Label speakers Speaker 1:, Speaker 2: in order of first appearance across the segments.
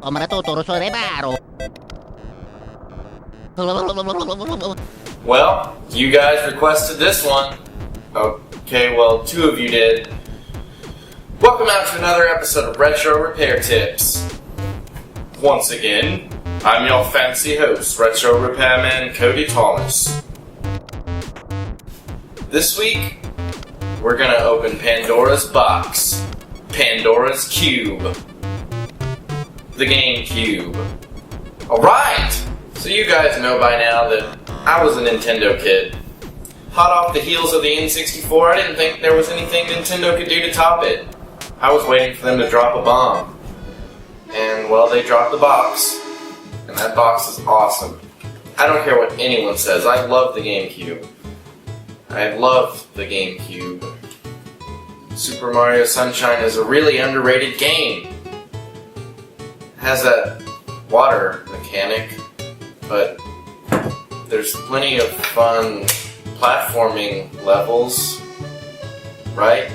Speaker 1: o maratuturo sa rebaro.
Speaker 2: Well, you guys requested this one. Okay, well, two of you did. Welcome out to another episode of Retro Repair Tips. Once again, I'm your fancy host, Retro Repairman Cody Thomas. This week, we're gonna open Pandora's box. Pandora's Cube. The Gamecube. Alright! So you guys know by now that I was a Nintendo kid. Hot off the heels of the N64, I didn't think there was anything Nintendo could do to top it. I was waiting for them to drop a bomb. And, well, they dropped the box. And that box is awesome. I don't care what anyone says, I love the GameCube. I love the GameCube. Super Mario Sunshine is a really underrated game. It has that water mechanic, but there's plenty of fun platforming levels, right?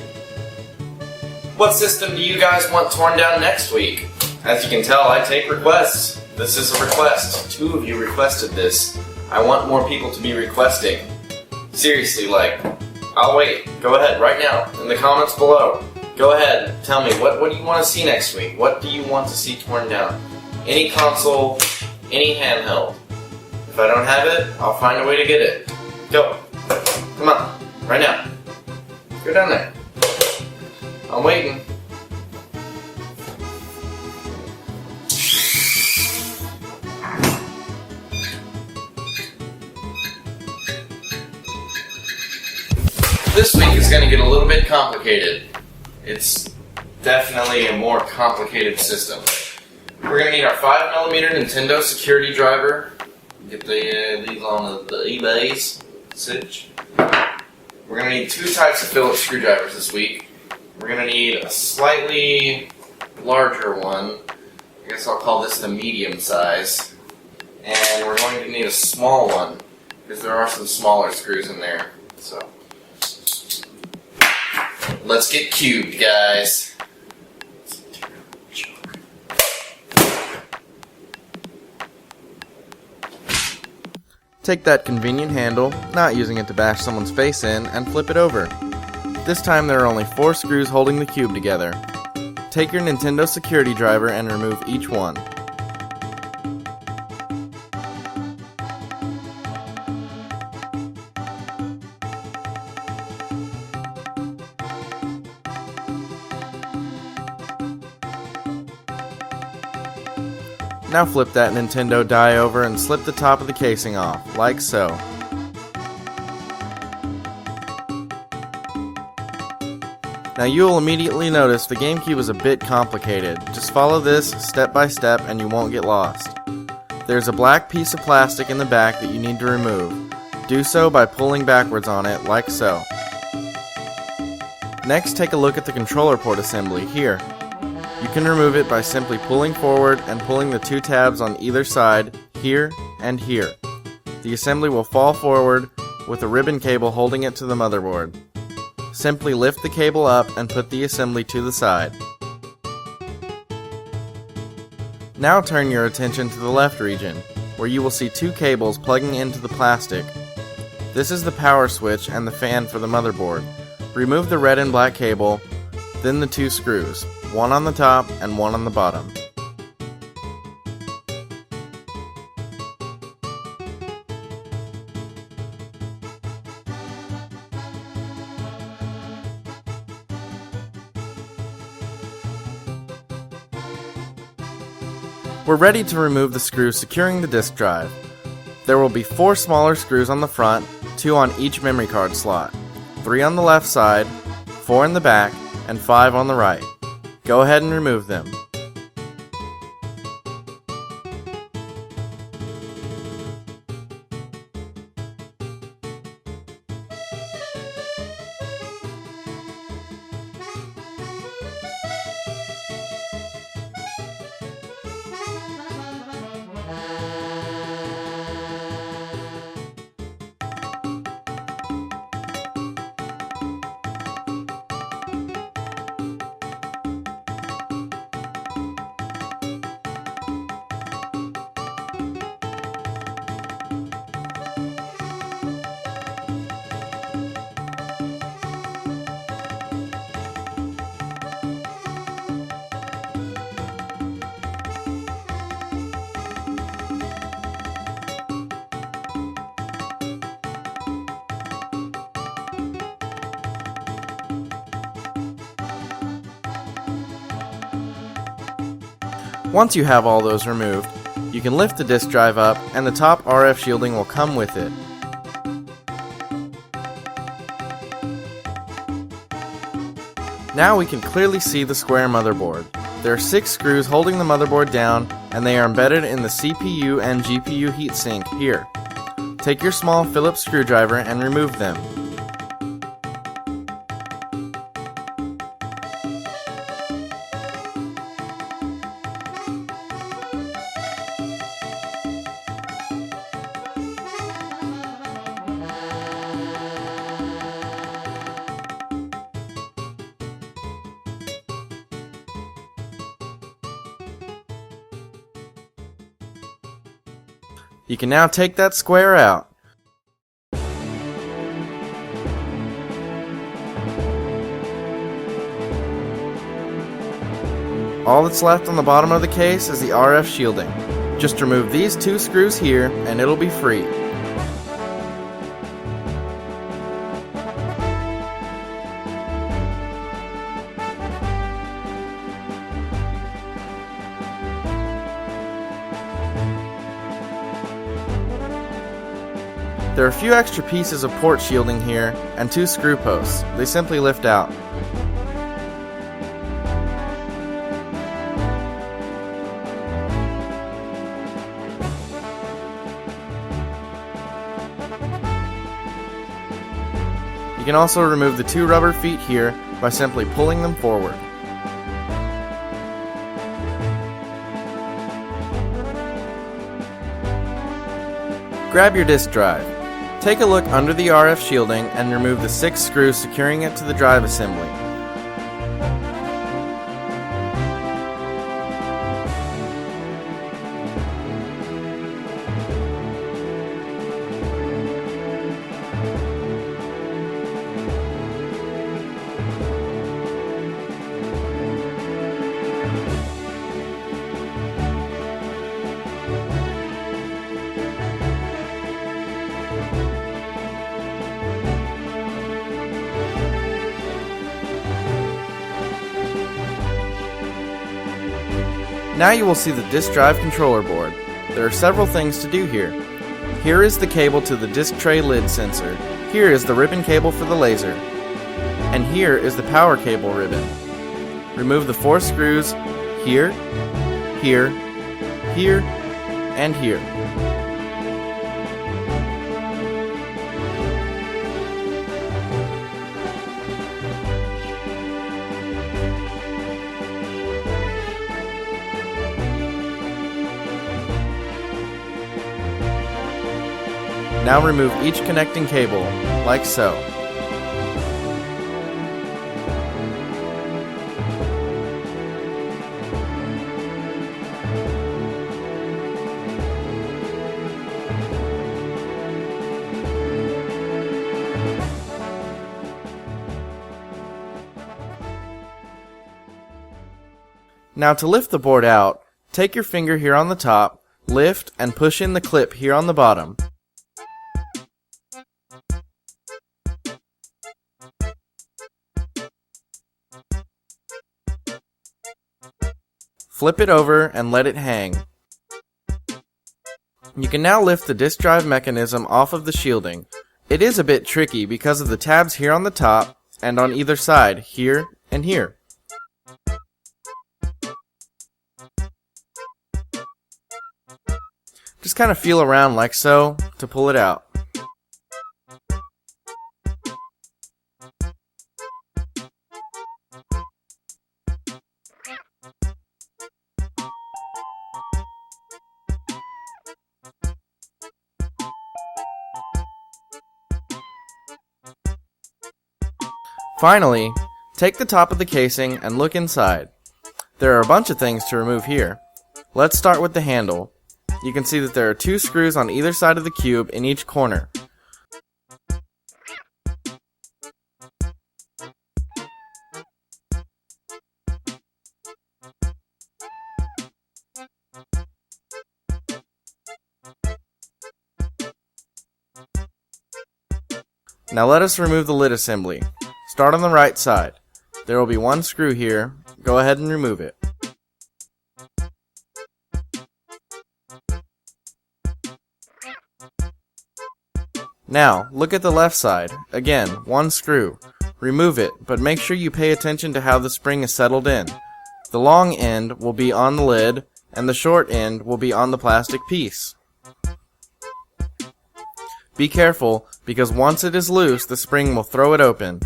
Speaker 2: What system do you guys want torn down next week? As you can tell, I take requests. This is a request. Two of you requested this. I want more people to be requesting. Seriously, I'll wait. Go ahead, right now, in the comments below. Go ahead, tell me, what do you want to see next week? What do you want to see torn down? Any console, any handheld. If I don't have it, I'll find a way to get it. Go. Come on, right now. Go down there. I'm waiting. This week is going to get a little bit complicated. It's definitely a more complicated system. We're going to need our 5mm Nintendo security driver. Get these on the eBays. Sitch. We're going to need two types of Phillips screwdrivers this week. We're going to need a slightly larger one. I guess I'll call this the medium size. And we're going to need a small one, because there are some smaller screws in there. So, let's get cubed, guys.
Speaker 3: Take that convenient handle, not using it to bash someone's face in, and flip it over. This time there are only 4 screws holding the cube together. Take your Nintendo security driver and remove each one. Now flip that Nintendo die over and slip the top of the casing off, like so. Now you will immediately notice the GameCube is a bit complicated. Just follow this step by step and you won't get lost. There's a black piece of plastic in the back that you need to remove. Do so by pulling backwards on it, like so. Next, take a look at the controller port assembly, here. You can remove it by simply pulling forward and pulling the 2 tabs on either side, here and here. The assembly will fall forward with a ribbon cable holding it to the motherboard. Simply lift the cable up and put the assembly to the side. Now turn your attention to the left region, where you will see 2 cables plugging into the plastic. This is the power switch and the fan for the motherboard. Remove the red and black cable, then the 2 screws, one on the top and one on the bottom. We're ready to remove the screws securing the disk drive. There will be 4 smaller screws on the front, 2 on each memory card slot, 3 on the left side, 4 in the back, and 5 on the right. Go ahead and remove them. Once you have all those removed, you can lift the disk drive up and the top RF shielding will come with it. Now we can clearly see the square motherboard. There are 6 screws holding the motherboard down, and they are embedded in the CPU and GPU heatsink here. Take your small Phillips screwdriver and remove them. You can now take that square out. All that's left on the bottom of the case is the RF shielding. Just remove these 2 screws here and it'll be free. There are a few extra pieces of port shielding here and 2 screw posts. They simply lift out. You can also remove the 2 rubber feet here by simply pulling them forward. Grab your disk drive. Take a look under the RF shielding and remove the 6 screws securing it to the drive assembly. Now you will see the disk drive controller board. There are several things to do here. Here is the cable to the disk tray lid sensor. Here is the ribbon cable for the laser. And here is the power cable ribbon. Remove the 4 screws here, here, here, and here. Now remove each connecting cable, like so. Now to lift the board out, take your finger here on the top, lift and push in the clip here on the bottom. Flip it over and let it hang. You can now lift the disk drive mechanism off of the shielding. It is a bit tricky because of the tabs here on the top and on either side, here and here. Just kind of feel around like so to pull it out. Finally, take the top of the casing and look inside. There are a bunch of things to remove here. Let's start with the handle. You can see that there are 2 screws on either side of the cube in each corner. Now let us remove the lid assembly. Start on the right side. There will be 1 screw here. Go ahead and remove it. Now, look at the left side. Again, one screw. Remove it, but make sure you pay attention to how the spring is settled in. The long end will be on the lid, and the short end will be on the plastic piece. Be careful, because once it is loose, the spring will throw it open.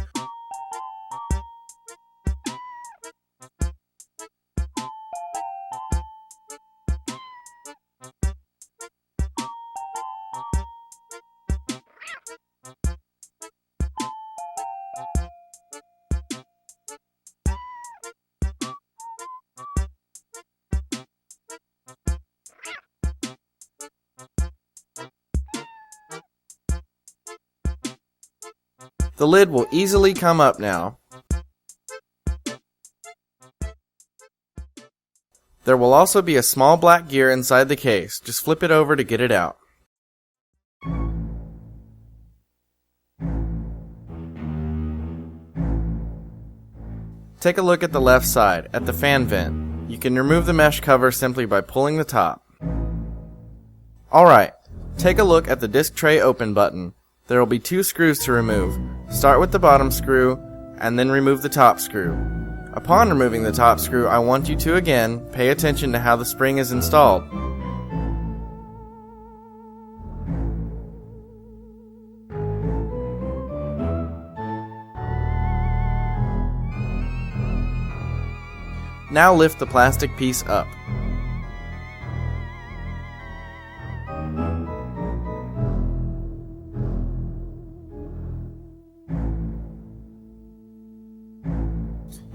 Speaker 3: The lid will easily come up now. There will also be a small black gear inside the case. Just flip it over to get it out. Take a look at the left side, at the fan vent. You can remove the mesh cover simply by pulling the top. Alright, take a look at the disc tray open button. There will be 2 screws to remove. Start with the bottom screw, and then remove the top screw. Upon removing the top screw, I want you to again pay attention to how the spring is installed. Now lift the plastic piece up.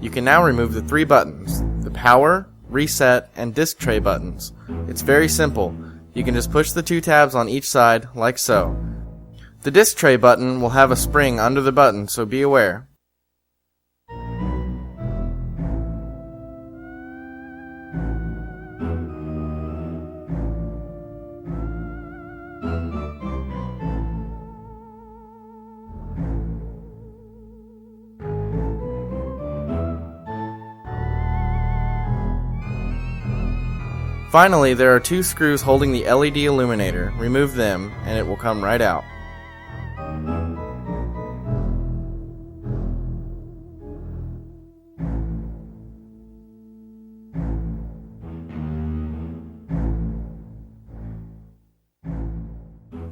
Speaker 3: You can now remove the 3 buttons, the power, reset, and disc tray buttons. It's very simple. You can just push the 2 tabs on each side, like so. The disc tray button will have a spring under the button, so be aware. Finally, there are 2 screws holding the LED illuminator. Remove them, and it will come right out.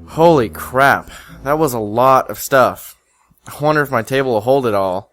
Speaker 3: Holy crap, that was a lot of stuff. I wonder if my table will hold it all.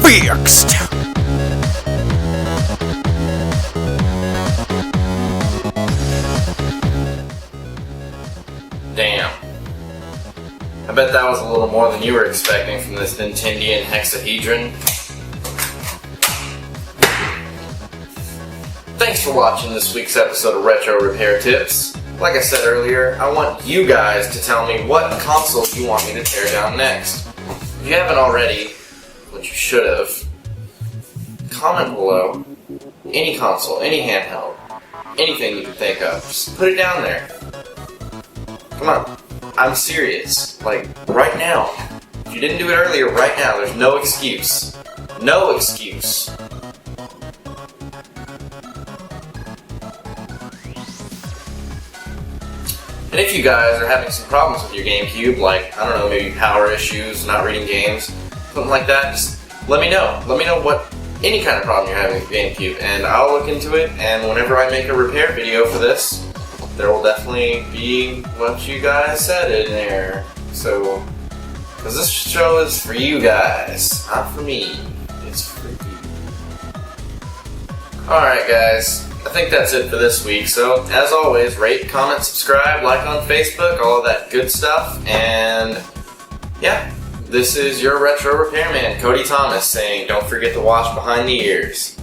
Speaker 3: fixed!
Speaker 2: Damn. I bet that was a little more than you were expecting from this Nintendian hexahedron. Thanks for watching this week's episode of Retro Repair Tips. Like I said earlier, I want you guys to tell me what consoles you want me to tear down next. If you haven't already, which you should have, comment below any console, any handheld, anything you can think of. Just put it down there. Come on. I'm serious. Like, right now. If you didn't do it earlier, right now, there's no excuse. No excuse. And if you guys are having some problems with your GameCube, like, I don't know, maybe power issues, not reading games, something like that, just let me know. Let me know what any kind of problem you're having with your GameCube, and I'll look into it, and whenever I make a repair video for this, there will definitely be what you guys said in there. So, because this show is for you guys, not for me. It's for you. Alright guys, I think that's it for this week. So, as always, rate, comment, subscribe, like on Facebook, all of that good stuff. And, yeah, this is your Retro Repairman, Cody Thomas, saying don't forget to wash behind the ears.